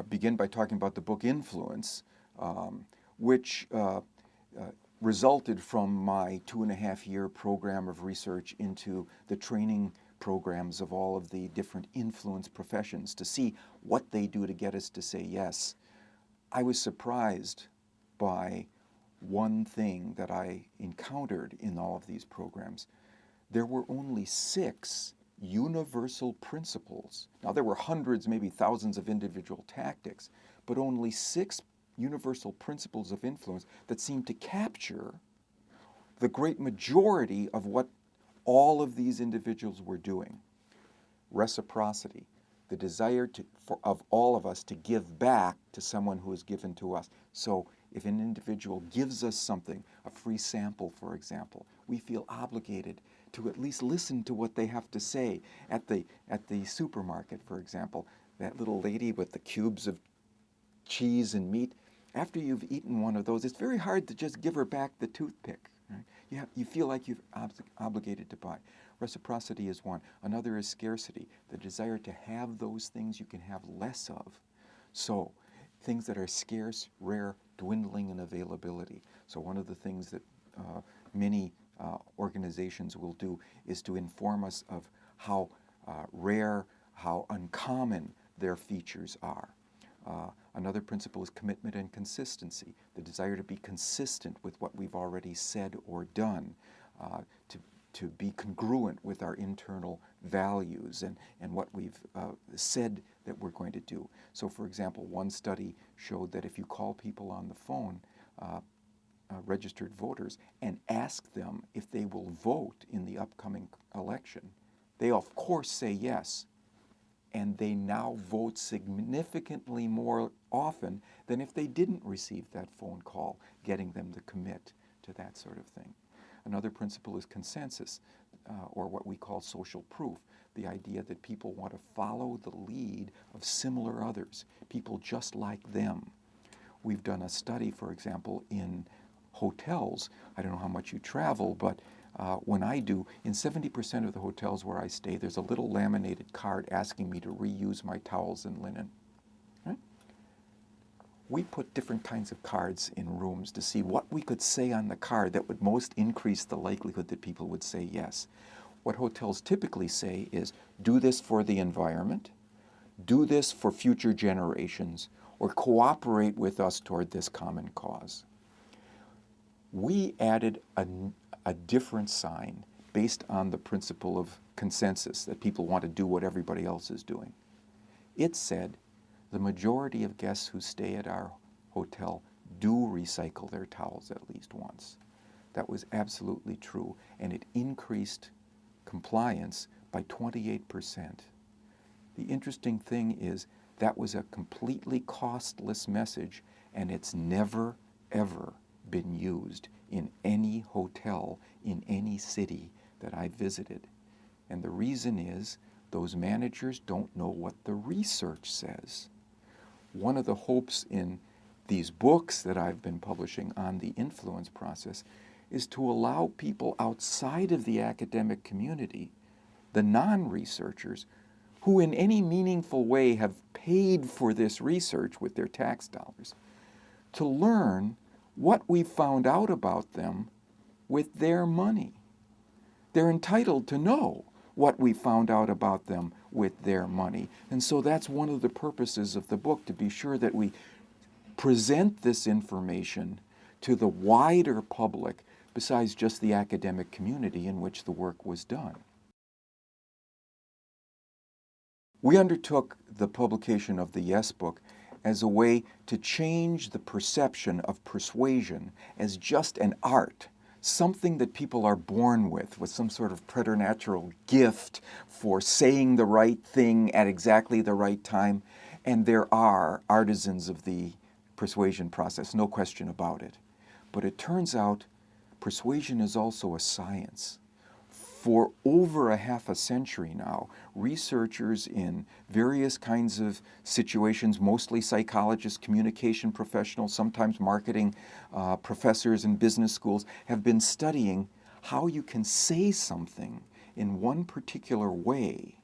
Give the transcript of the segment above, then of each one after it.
begin by talking about the book Influence, which resulted from my 2.5-year program of research into the training programs of all of the different influence professions to see what they do to get us to say yes. I was surprised by one thing that I encountered in all of these programs. There were only 6 universal principles. Now, there were hundreds, maybe thousands of individual tactics, but only 6 universal principles of influence that seemed to capture the great majority of what all of these individuals were doing. Reciprocity, the desire of all of us to give back to someone who has given to us. So if an individual gives us something, a free sample, for example, we feel obligated to at least listen to what they have to say. At the supermarket, for example, that little lady with the cubes of cheese and meat, after you've eaten one of those, it's very hard to just give her back the toothpick. Right? You feel like you're obligated to buy. Reciprocity is one. Another is scarcity, the desire to have those things you can have less of. So things that are scarce, rare, dwindling in availability. So one of the things that many organizations will do is to inform us of how rare, how uncommon their features are. Another principle is commitment and consistency, the desire to be consistent with what we've already said or done, to be congruent with our internal values and what we've said that we're going to do. So, for example, one study showed that if you call people on the phone, registered voters, and ask them if they will vote in the upcoming election, they of course say yes. And they now vote significantly more often than if they didn't receive that phone call, getting them to commit to that sort of thing. Another principle is consensus, or what we call social proof, the idea that people want to follow the lead of similar others, people just like them. We've done a study, for example, in hotels. I don't know how much you travel, but when I do, in 70% of the hotels where I stay, there's a little laminated card asking me to reuse my towels and linen. Right? We put different kinds of cards in rooms to see what we could say on the card that would most increase the likelihood that people would say yes. What hotels typically say is, do this for the environment, do this for future generations, or cooperate with us toward this common cause. We added a different sign based on the principle of consensus, that people want to do what everybody else is doing. It said, the majority of guests who stay at our hotel do recycle their towels at least once. That was absolutely true, and it increased compliance by 28%. The interesting thing is that was a completely costless message, and it's never, ever been used in any hotel in any city that I visited. And the reason is those managers don't know what the research says. One of the hopes in these books that I've been publishing on the influence process is to allow people outside of the academic community, the non-researchers, who in any meaningful way have paid for this research with their tax dollars, to learn what we found out about them with their money. They're entitled to know what we found out about them with their money. And so that's one of the purposes of the book, to be sure that we present this information to the wider public besides just the academic community in which the work was done. We undertook the publication of the Yes book as a way to change the perception of persuasion as just an art, something that people are born with some sort of preternatural gift for saying the right thing at exactly the right time. And there are artisans of the persuasion process, no question about it. But it turns out persuasion is also a science. For over a half a century now, researchers in various kinds of situations, mostly psychologists, communication professionals, sometimes marketing professors in business schools, have been studying how you can say something in one particular way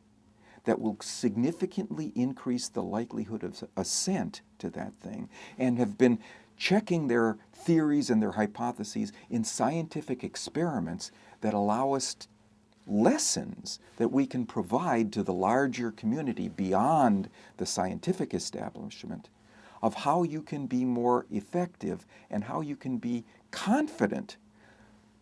that will significantly increase the likelihood of assent to that thing, and have been checking their theories and their hypotheses in scientific experiments that allow us lessons that we can provide to the larger community beyond the scientific establishment of how you can be more effective and how you can be confident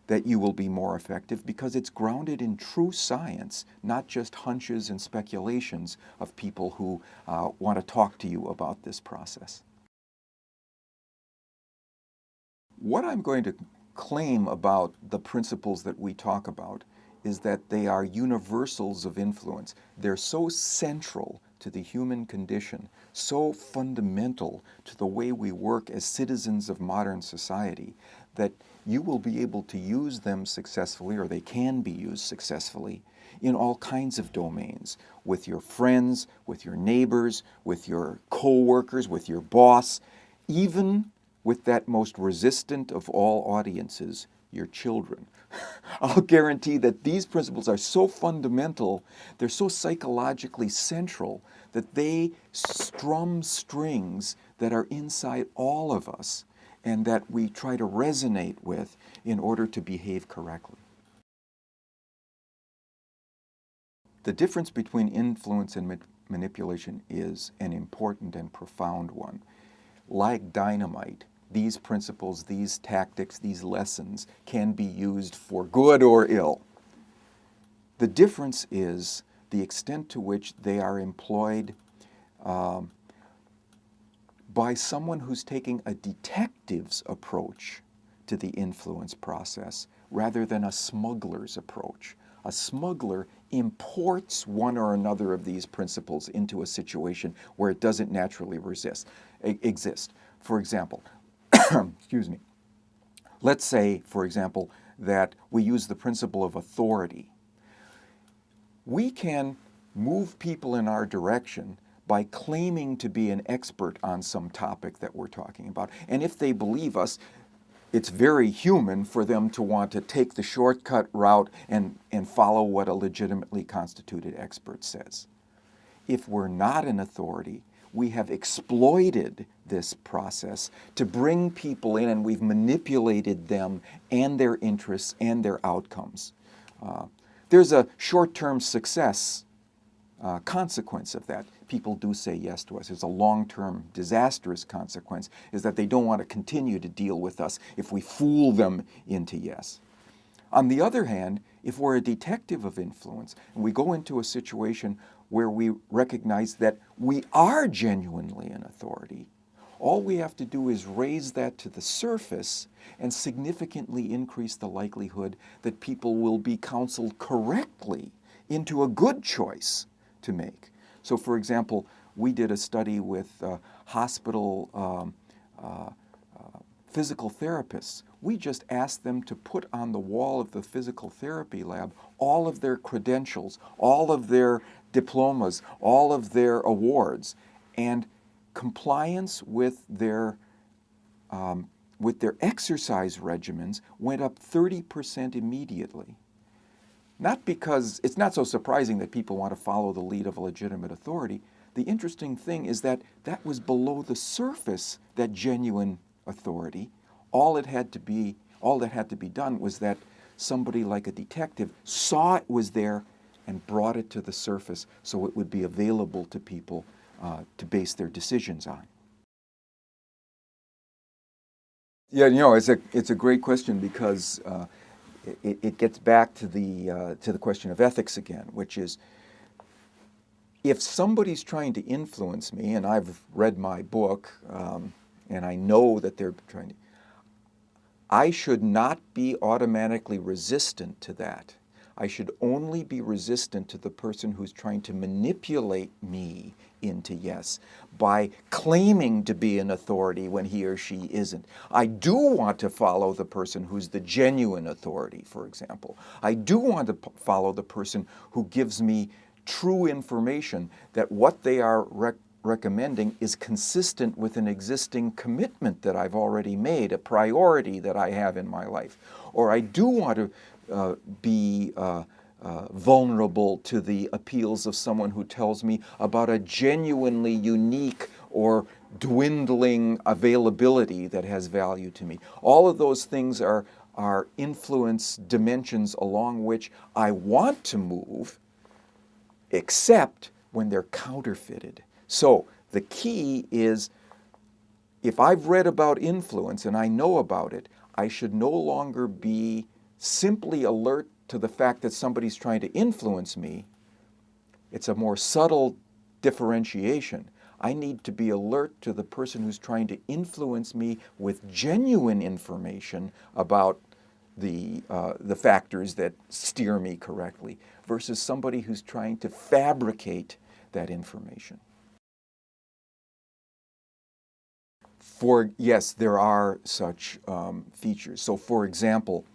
that you will be more effective, because it's grounded in true science, not just hunches and speculations of people who want to talk to you about this process. What I'm going to claim about the principles that we talk about is that they are universals of influence. They're so central to the human condition, so fundamental to the way we work as citizens of modern society, that you will be able to use them successfully, or they can be used successfully, in all kinds of domains, with your friends, with your neighbors, with your co-workers, with your boss, even with that most resistant of all audiences, your children. I'll guarantee that these principles are so fundamental, they're so psychologically central, that they strum strings that are inside all of us and that we try to resonate with in order to behave correctly. The difference between influence and manipulation is an important and profound one. Like dynamite, these principles, these tactics, these lessons can be used for good or ill. The difference is the extent to which they are employed by someone who's taking a detective's approach to the influence process rather than a smuggler's approach. A smuggler imports one or another of these principles into a situation where it doesn't naturally exist. For example, excuse me, let's say, for example, that we use the principle of authority. We can move people in our direction by claiming to be an expert on some topic that we're talking about. And if they believe us, it's very human for them to want to take the shortcut route and follow what a legitimately constituted expert says. If we're not an authority, we have exploited this process to bring people in, and we've manipulated them and their interests and their outcomes. There's a short-term success consequence of that. People do say yes to us. There's a long-term disastrous consequence, is that they don't want to continue to deal with us if we fool them into yes. On the other hand, if we're a detective of influence and we go into a situation where we recognize that we are genuinely an authority, all we have to do is raise that to the surface and significantly increase the likelihood that people will be counseled correctly into a good choice to make. So, for example, we did a study with hospital physical therapists. We just asked them to put on the wall of the physical therapy lab all of their credentials, all of their diplomas, all of their awards, and compliance with their exercise regimens went up 30% immediately. Not because, it's not so surprising that people want to follow the lead of a legitimate authority. The interesting thing is that that was below the surface, that genuine authority. All that had to be done was that somebody like a detective saw it was there and brought it to the surface so it would be available to people to base their decisions on. Yeah, it's a great question, because it gets back to the question of ethics again, which is, if somebody's trying to influence me, and I've read my book, and I know that they're trying to, I should not be automatically resistant to that. I should only be resistant to the person who's trying to manipulate me into yes by claiming to be an authority when he or she isn't. I do want to follow the person who's the genuine authority, for example. I do want to follow the person who gives me true information that what they are recommending is consistent with an existing commitment that I've already made, a priority that I have in my life. Or I do want to be vulnerable to the appeals of someone who tells me about a genuinely unique or dwindling availability that has value to me. All of those things are influence dimensions along which I want to move, except when they're counterfeited. So the key is, if I've read about influence and I know about it, I should no longer be simply alert to the fact that somebody's trying to influence me. It's a more subtle differentiation. I need to be alert to the person who's trying to influence me with genuine information about the factors that steer me correctly, versus somebody who's trying to fabricate that information. Yes, there are such features. So for example,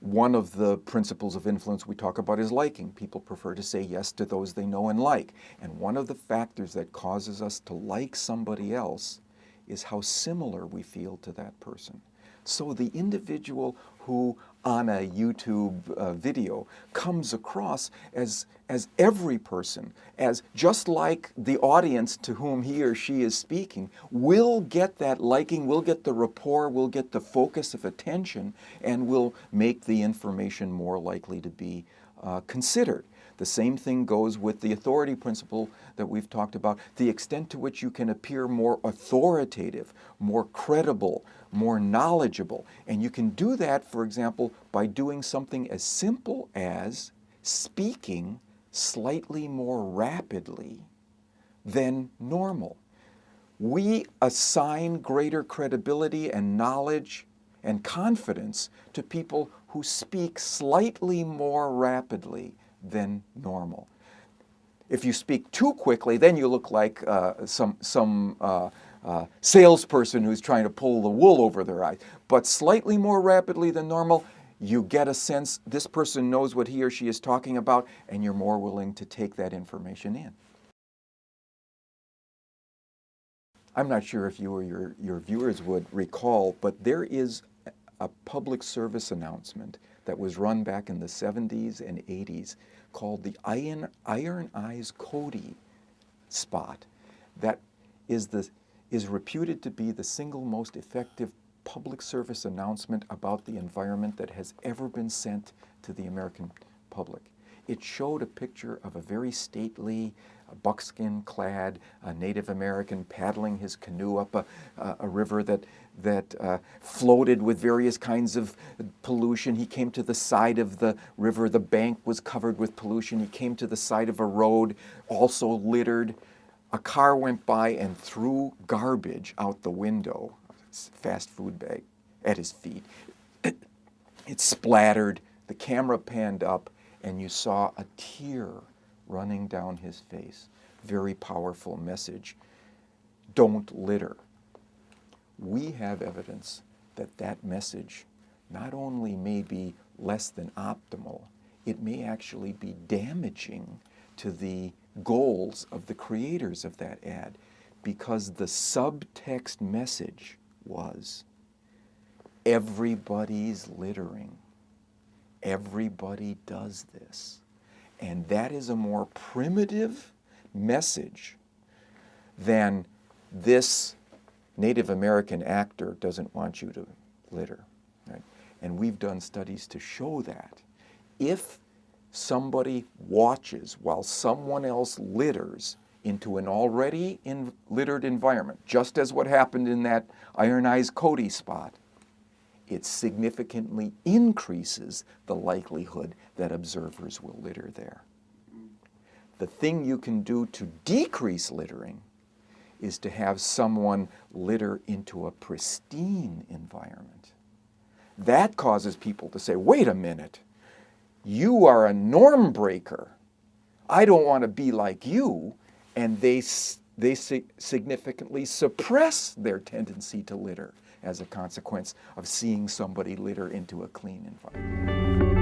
one of the principles of influence we talk about is liking. People prefer to say yes to those they know and like. And one of the factors that causes us to like somebody else is how similar we feel to that person. So the individual who on a YouTube video comes across as every person, as just like the audience to whom he or she is speaking, will get that liking, will get the rapport, will get the focus of attention, and will make the information more likely to be considered. The same thing goes with the authority principle that we've talked about. The extent to which you can appear more authoritative, more credible, more knowledgeable. And you can do that, for example, by doing something as simple as speaking slightly more rapidly than normal. We assign greater credibility and knowledge and confidence to people who speak slightly more rapidly than normal. If you speak too quickly, then you look like some salesperson who's trying to pull the wool over their eyes. But slightly more rapidly than normal, you get a sense this person knows what he or she is talking about, and you're more willing to take that information in. I'm not sure if you or your viewers would recall, but there is a public service announcement that was run back in the 70s and 80s called the Iron Eyes Cody spot that is reputed to be the single most effective public service announcement about the environment that has ever been sent to the American public. It showed a picture of a very stately, buckskin-clad Native American paddling his canoe up a river that floated with various kinds of pollution. He came to the side of the river. The bank was covered with pollution. He came to the side of a road, also littered. A car went by and threw garbage out the window, fast food bag, at his feet. It splattered. The camera panned up, and you saw a tear running down his face. Very powerful message. Don't litter. We have evidence that that message not only may be less than optimal, it may actually be damaging to the goals of the creators of that ad, because the subtext message was, everybody's littering. Everybody does this. And that is a more primitive message than this Native American actor doesn't want you to litter. Right? And we've done studies to show that if somebody watches while someone else litters into an already littered environment, just as what happened in that Iron Eyes Cody spot, it significantly increases the likelihood that observers will litter there. The thing you can do to decrease littering is to have someone litter into a pristine environment. That causes people to say, wait a minute, you are a norm breaker. I don't want to be like you. And they significantly suppress their tendency to litter as a consequence of seeing somebody litter into a clean environment.